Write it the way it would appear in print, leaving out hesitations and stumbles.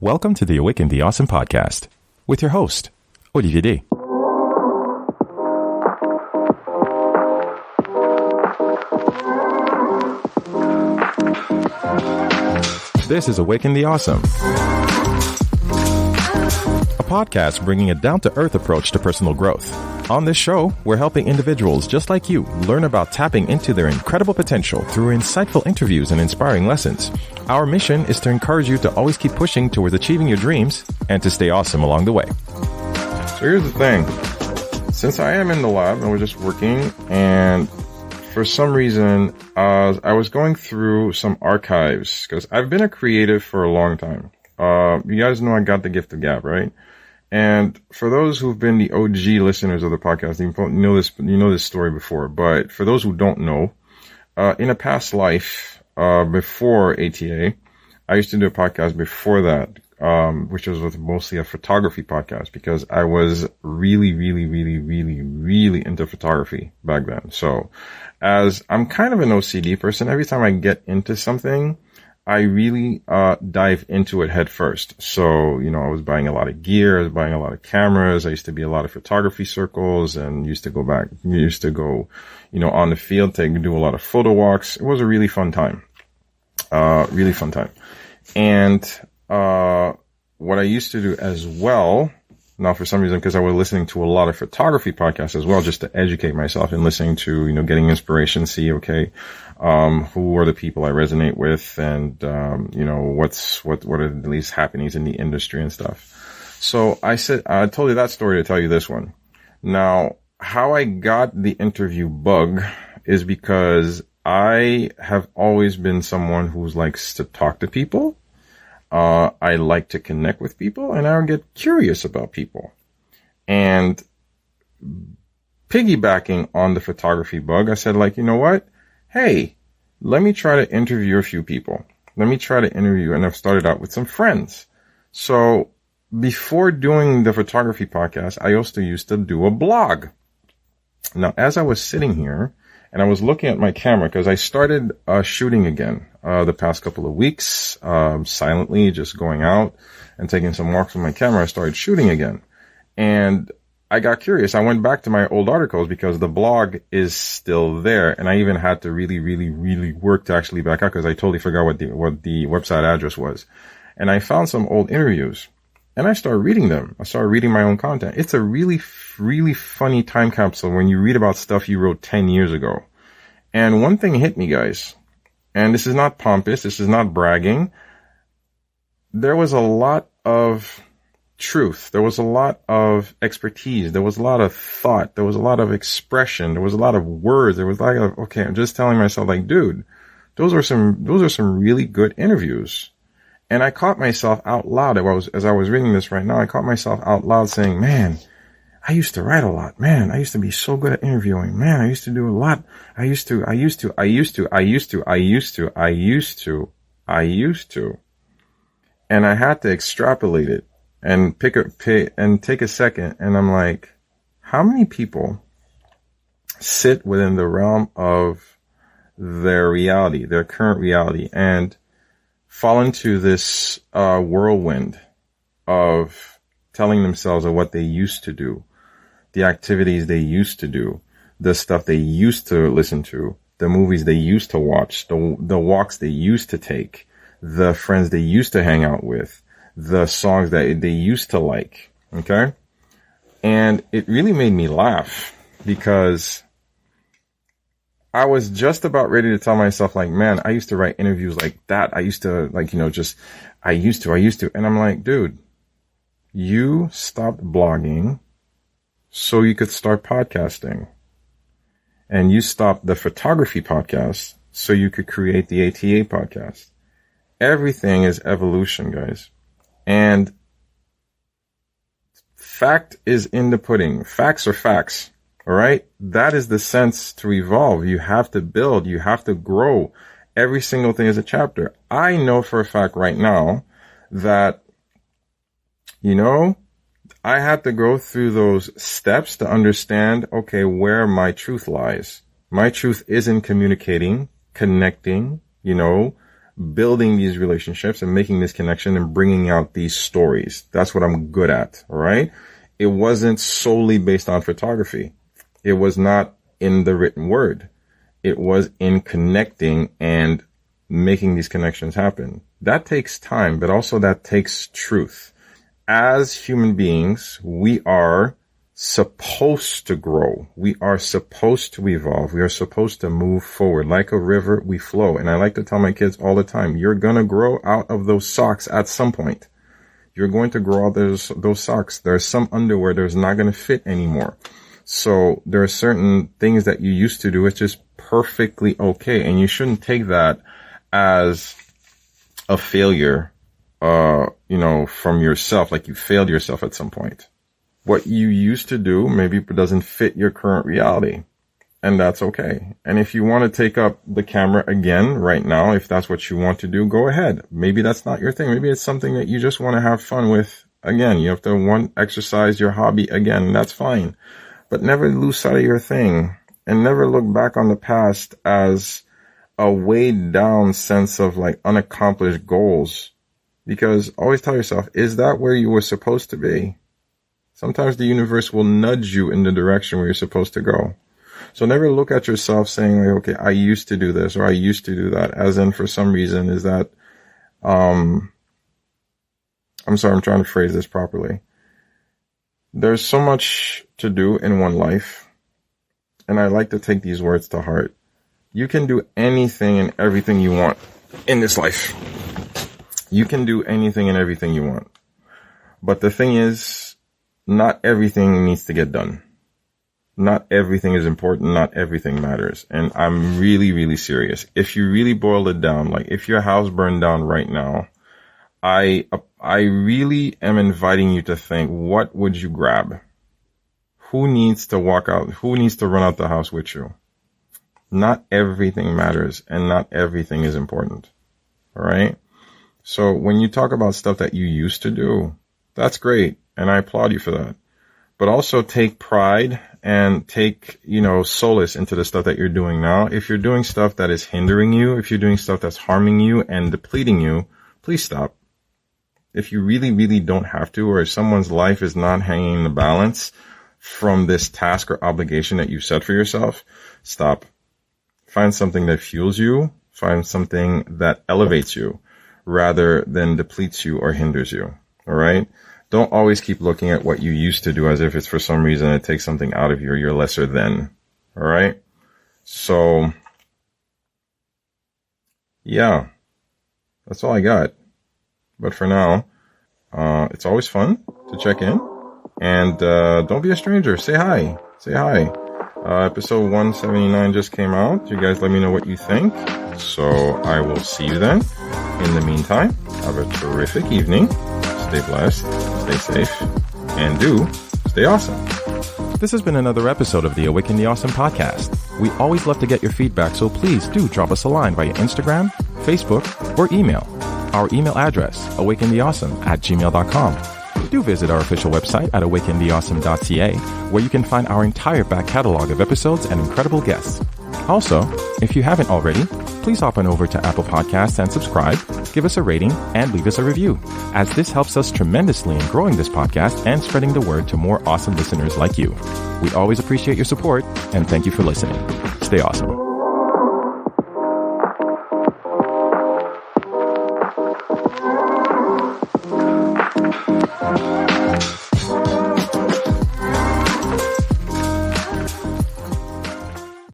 Welcome to the Awaken the Awesome podcast with your host, Olivier Day. This is Awaken the Awesome, a podcast bringing a down-to-earth approach to personal growth. On this show, we're helping individuals just like you learn about tapping into their incredible potential through insightful interviews and inspiring lessons. Our mission is to encourage you to always keep pushing towards achieving your dreams and to stay awesome along the way. So here's the thing. Since I am in the lab and we're just working, and for some reason, I was going through some archives because I've been a creative for a long time. You guys know I got the gift of gab, right? And for those who've been the OG listeners of the podcast, you know this story before. But for those who don't know, in a past life, before ATA, I used to do a podcast before that, which was with mostly a photography podcast because I was really into photography back then. So as I'm kind of an OCD person, every time I get into something, I really dive into it head first. So, I was buying a lot of gear, I was buying a lot of cameras. I used to be a lot of photography circles and used to go, on the field to do a lot of photo walks. It was a really fun time. And what I used to do as well, now for some reason, because I was listening to a lot of photography podcasts as well, just to educate myself and listening to, getting inspiration, see, who are the people I resonate with and, what are the latest happenings in the industry and stuff. So I told you that story to tell you this one. Now, how I got the interview bug is because I have always been someone who likes to talk to people. I like to connect with people and I get curious about people. And piggybacking on the photography bug, I said, you know what? Hey, let me try to interview a few people. And I've started out with some friends. So before doing the photography podcast, I also used to do a blog. Now, as I was sitting here and I was looking at my camera, because I started shooting again the past couple of weeks, silently, just going out and taking some walks with my camera. I started shooting again. And I got curious. I went back to my old articles because the blog is still there. And I even had to really work to actually back up because I totally forgot what the website address was. And I found some old interviews and I started reading them. I started reading my own content. It's a really funny time capsule when you read about stuff you wrote 10 years ago. And one thing hit me, guys, and this is not pompous. This is not bragging. There was a lot of truth. There was a lot of expertise. There was a lot of thought. There was a lot of expression. There was a lot of words. There was I'm just telling myself dude, those are some really good interviews. And I caught myself out loud as I was reading this right now. I caught myself out loud saying, man, I used to write a lot. Man, I used to be so good at interviewing. Man, I used to do a lot. I used to. And I had to extrapolate it. And take a second, and I'm like, how many people sit within the realm of their reality, their current reality, and fall into this whirlwind of telling themselves of what they used to do, the activities they used to do, the stuff they used to listen to, the movies they used to watch, the walks they used to take, the friends they used to hang out with, the songs that they used to like, okay? And it really made me laugh because I was just about ready to tell myself, man, I used to write interviews like that. I used to, I used to. And I'm like, dude, you stopped blogging so you could start podcasting. And you stopped the photography podcast so you could create the ATA podcast. Everything is evolution, guys. And fact is in the pudding. Facts are facts. All right. That is the sense to evolve. You have to build. You have to grow. Every single thing is a chapter. I know for a fact right now that, I had to go through those steps to understand, where my truth lies. My truth is in communicating, connecting, building these relationships and making this connection and bringing out these stories. That's what I'm good at. All right. It wasn't solely based on photography. It was not in the written word. It was in connecting and making these connections happen. That takes time, but also that takes truth. As human beings, we are supposed to grow. We are supposed to evolve. We are supposed to move forward. Like a river, we flow. And I like to tell my kids all the time, you're going to grow out of those socks at some point. You're going to grow out those socks. There's some underwear that's not going to fit anymore. So there are certain things that you used to do. It's just perfectly okay. And you shouldn't take that as a failure, from yourself, like you failed yourself at some point. What you used to do maybe doesn't fit your current reality, and that's okay. And if you want to take up the camera again right now, if that's what you want to do, go ahead. Maybe that's not your thing. Maybe it's something that you just want to have fun with. Again, you have to exercise your hobby again. That's fine, but never lose sight of your thing, and never look back on the past as a weighed down sense of like unaccomplished goals. Because always tell yourself, is that where you were supposed to be? Sometimes the universe will nudge you in the direction where you're supposed to go. So never look at yourself saying, like, okay, I used to do this or I used to do that. As in, for some reason, is that, I'm sorry, I'm trying to phrase this properly. There's so much to do in one life. And I like to take these words to heart. You can do anything and everything you want in this life. You can do anything and everything you want. But the thing is, not everything needs to get done. Not everything is important. Not everything matters. And I'm really, really serious. If you really boil it down, like if your house burned down right now, I really am inviting you to think, what would you grab? Who needs to walk out? Who needs to run out the house with you? Not everything matters and not everything is important. All right. So when you talk about stuff that you used to do, that's great. And I applaud you for that. But also take pride and take, solace into the stuff that you're doing now. If you're doing stuff that is hindering you, if you're doing stuff that's harming you and depleting you, please stop. If you really, really don't have to, or if someone's life is not hanging in the balance from this task or obligation that you set for yourself, stop. Find something that fuels you. Find something that elevates you rather than depletes you or hinders you. All right. Don't always keep looking at what you used to do as if it's for some reason it takes something out of you or you're lesser than. All right. So yeah, that's all I got. But for now, it's always fun to check in, and don't be a stranger. Say hi. Say hi. Episode 179 just came out. You guys let me know what you think. So I will see you then. In the meantime, have a terrific evening. Stay blessed, stay safe, and do stay awesome. This has been another episode of the Awaken the Awesome podcast. We always love to get your feedback, so please do drop us a line via Instagram, Facebook, or email. Our email address, awakentheawesome@gmail.com. Do visit our official website at awakentheawesome.ca, where you can find our entire back catalog of episodes and incredible guests. Also, if you haven't already, please hop on over to Apple Podcasts and subscribe, give us a rating, and leave us a review, as this helps us tremendously in growing this podcast and spreading the word to more awesome listeners like you. We always appreciate your support, and thank you for listening. Stay awesome.